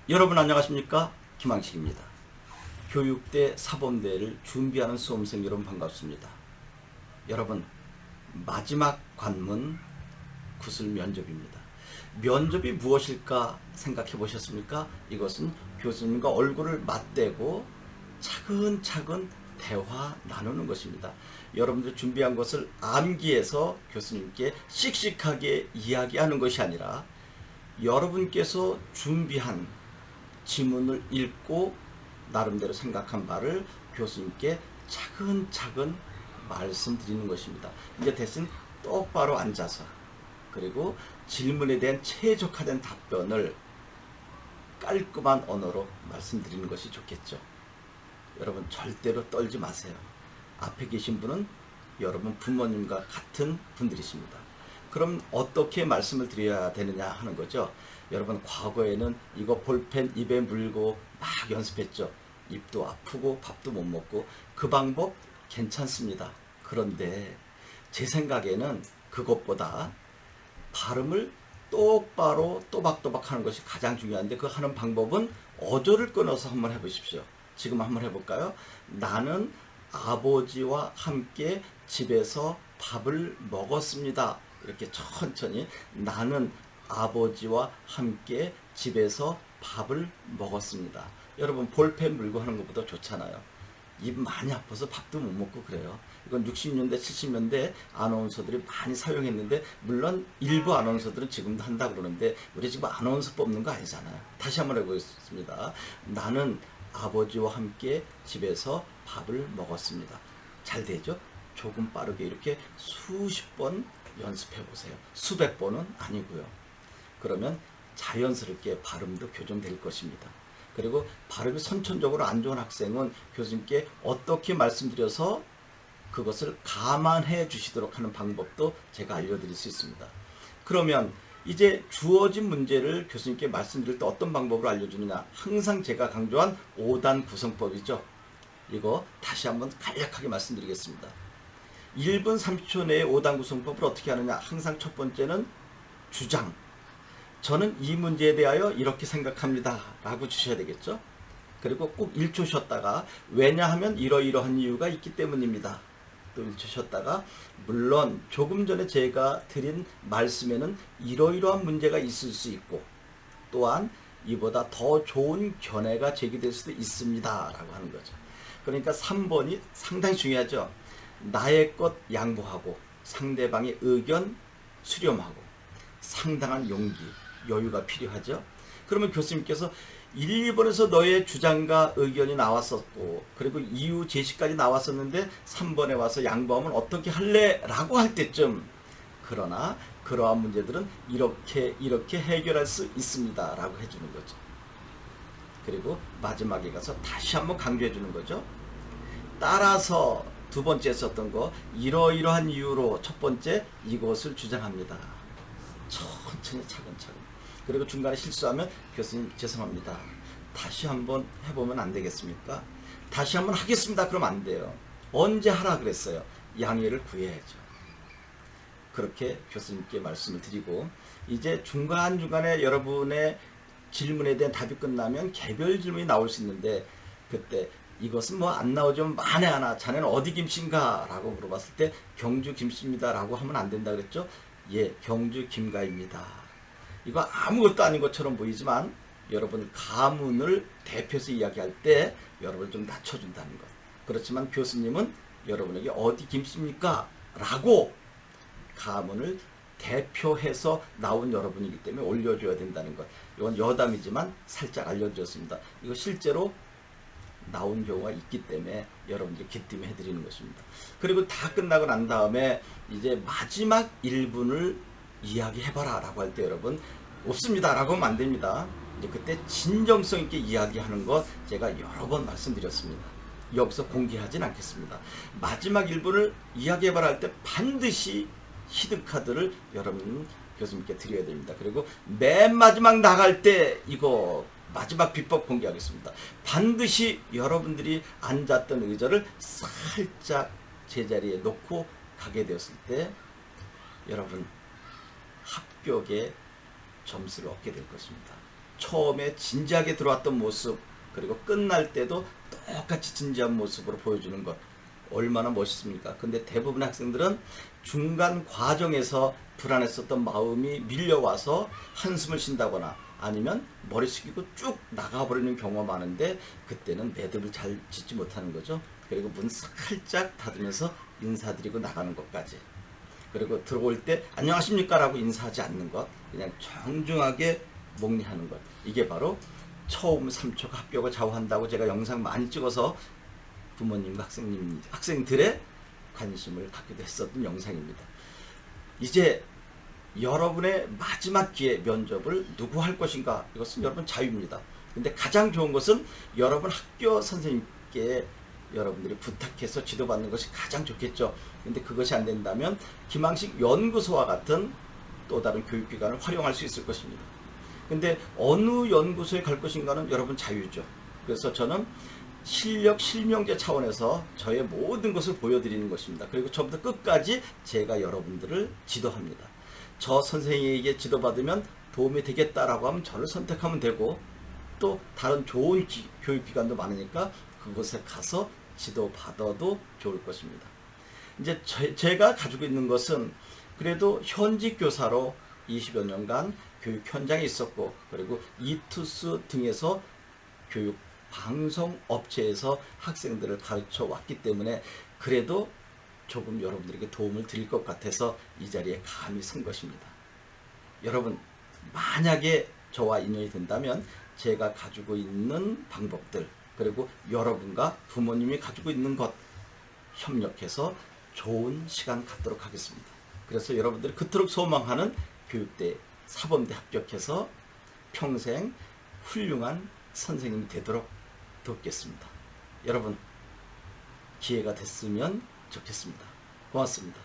여러분 안녕하십니까? 김항식입니다. 교육대 사범대를 준비하는 수험생 여러분 반갑습니다. 여러분 마지막 관문 구술 면접입니다. 면접이 무엇일까 생각해 보셨습니까? 이것은 교수님과 얼굴을 맞대고 차근차근 대화 나누는 것입니다. 여러분들 준비한 것을 암기해서 교수님께 씩씩하게 이야기하는 것이 아니라 여러분께서 준비한 지문을 읽고 나름대로 생각한 바를 교수님께 차근차근 말씀드리는 것입니다. 이제 대신 똑바로 앉아서 그리고 질문에 대한 최적화된 답변을 깔끔한 언어로 말씀드리는 것이 좋겠죠. 여러분 절대로 떨지 마세요. 앞에 계신 분은 여러분 부모님과 같은 분들이십니다. 그럼 어떻게 말씀을 드려야 되느냐 하는 거죠. 여러분 과거에는 이거 볼펜 입에 물고 막 연습했죠. 입도 아프고 밥도 못 먹고 그 방법 괜찮습니다. 그런데 제 생각에는 그것보다 발음을 똑바로 또박또박 하는 것이 가장 중요한데 그 하는 방법은 어조를 끊어서 한번 해보십시오. 지금 한번 해볼까요? 나는 아버지와 함께 집에서 밥을 먹었습니다. 이렇게 천천히 나는 아버지와 함께 집에서 밥을 먹었습니다. 여러분 볼펜 물고 하는 것보다 좋잖아요. 입 많이 아파서 밥도 못 먹고 그래요. 이건 60년대 70년대 아나운서들이 많이 사용했는데 물론 일부 아나운서들은 지금도 한다 그러는데 우리 지금 아나운서 뽑는 거 아니잖아요. 다시 한번 해보겠습니다. 나는 아버지와 함께 집에서 밥을 먹었습니다. 잘 되죠? 조금 빠르게 이렇게 수십 번 연습해 보세요. 수백 번은 아니고요. 그러면 자연스럽게 발음도 교정될 것입니다. 그리고 발음이 선천적으로 안 좋은 학생은 교수님께 어떻게 말씀드려서 그것을 감안해 주시도록 하는 방법도 제가 알려드릴 수 있습니다. 그러면 이제 주어진 문제를 교수님께 말씀드릴 때 어떤 방법으로 알려주느냐. 항상 제가 강조한 5단 구성법이죠. 이거 다시 한번 간략하게 말씀드리겠습니다. 1분 30초 내에 5단 구성법을 어떻게 하느냐. 항상 첫 번째는 주장. 저는 이 문제에 대하여 이렇게 생각합니다. 라고 주셔야 되겠죠. 그리고 꼭 1초 쉬었다가 왜냐하면 이러이러한 이유가 있기 때문입니다. 또 1초 쉬었다가 물론 조금 전에 제가 드린 말씀에는 이러이러한 문제가 있을 수 있고 또한 이보다 더 좋은 견해가 제기될 수도 있습니다. 라고 하는 거죠. 그러니까 3번이 상당히 중요하죠. 나의 것 양보하고 상대방의 의견 수렴하고 상당한 용기, 여유가 필요하죠. 그러면 교수님께서 1, 2번에서 너의 주장과 의견이 나왔었고 그리고 이유 제시까지 나왔었는데 3번에 와서 양보하면 어떻게 할래? 라고 할 때쯤 그러나 그러한 문제들은 이렇게 해결할 수 있습니다. 라고 해주는 거죠. 그리고 마지막에 가서 다시 한번 강조해 주는 거죠. 따라서 두 번째 썼던 거 이러이러한 이유로 첫 번째 이것을 주장합니다. 천천히 차근차근. 그리고 중간에 실수하면 교수님 죄송합니다. 다시 한번 해보면 안 되겠습니까? 다시 한번 하겠습니다. 그러면 안 돼요. 언제 하라 그랬어요? 양해를 구해야죠. 그렇게 교수님께 말씀을 드리고 이제 중간중간에 여러분의 질문에 대한 답이 끝나면 개별 질문이 나올 수 있는데 그때 이것은 뭐 안 나오지만 만에 하나 자네는 어디 김씨인가? 라고 물어봤을 때 경주 김씨입니다. 라고 하면 안 된다 그랬죠? 예, 경주 김가입니다. 이거 아무것도 아닌 것처럼 보이지만 여러분 가문을 대표해서 이야기할 때 여러분을 좀 낮춰준다는 것. 그렇지만 교수님은 여러분에게 어디 김씨입니까? 라고 가문을 대표해서 나온 여러분이기 때문에 올려줘야 된다는 것. 이건 여담이지만 살짝 알려드렸습니다. 이거 실제로 나온 경우가 있기 때문에 여러분들이 기뜸해 드리는 것입니다. 그리고 다 끝나고 난 다음에 이제 마지막 1분을 이야기해봐라 라고 할 때 여러분 없습니다 라고 하면 안 됩니다. 이제 그때 진정성 있게 이야기하는 것 제가 여러 번 말씀드렸습니다. 여기서 공개하진 않겠습니다. 마지막 1분을 이야기해봐라 할 때 반드시 히든카드를 여러분 교수님께 드려야 됩니다. 그리고 맨 마지막 나갈 때 이거 마지막 비법 공개하겠습니다. 반드시 여러분들이 앉았던 의자를 살짝 제자리에 놓고 가게 되었을 때 여러분 합격의 점수를 얻게 될 것입니다. 처음에 진지하게 들어왔던 모습, 그리고 끝날 때도 똑같이 진지한 모습으로 보여주는 것, 얼마나 멋있습니까? 근데 대부분의 학생들은 중간 과정에서 불안했었던 마음이 밀려와서 한숨을 쉰다거나 아니면 머리 숙이고 쭉 나가버리는 경우가 많은데, 그때는 매듭을 잘 짓지 못하는 거죠. 그리고 문 살짝 닫으면서 인사드리고 나가는 것까지, 그리고 들어올 때 안녕하십니까 라고 인사하지 않는 것, 그냥 정중하게 목례하는 것, 이게 바로 처음 3초가 합격을 좌우한다고 제가 영상 많이 찍어서 부모님과 학생들의 관심을 갖기도 했었던 영상입니다. 이제 여러분의 마지막 기회, 면접을 누구 할 것인가, 이것은 여러분 자유입니다. 근데 가장 좋은 것은 여러분 학교 선생님께 여러분들이 부탁해서 지도받는 것이 가장 좋겠죠. 근데 그것이 안 된다면 김항식 연구소와 같은 또 다른 교육기관을 활용할 수 있을 것입니다. 근데 어느 연구소에 갈 것인가는 여러분 자유죠. 그래서 저는 실력 실명제 차원에서 저의 모든 것을 보여드리는 것입니다. 그리고 처음부터 끝까지 제가 여러분들을 지도합니다. 저 선생님에게 지도받으면 도움이 되겠다라고 하면 저를 선택하면 되고, 또 다른 좋은 교육기관도 많으니까 그곳에 가서 지도받아도 좋을 것입니다. 이제 제가 가지고 있는 것은 그래도 현직 교사로 20여 년간 교육 현장에 있었고, 그리고 이투스 등에서 교육 방송 업체에서 학생들을 가르쳐 왔기 때문에 그래도 조금 여러분들에게 도움을 드릴 것 같아서 이 자리에 감히 선 것입니다. 여러분, 만약에 저와 인연이 된다면 제가 가지고 있는 방법들, 그리고 여러분과 부모님이 가지고 있는 것 협력해서 좋은 시간 갖도록 하겠습니다. 그래서 여러분들이 그토록 소망하는 교육대, 사범대 합격해서 평생 훌륭한 선생님이 되도록 돕겠습니다. 여러분, 기회가 됐으면 좋겠습니다. 고맙습니다.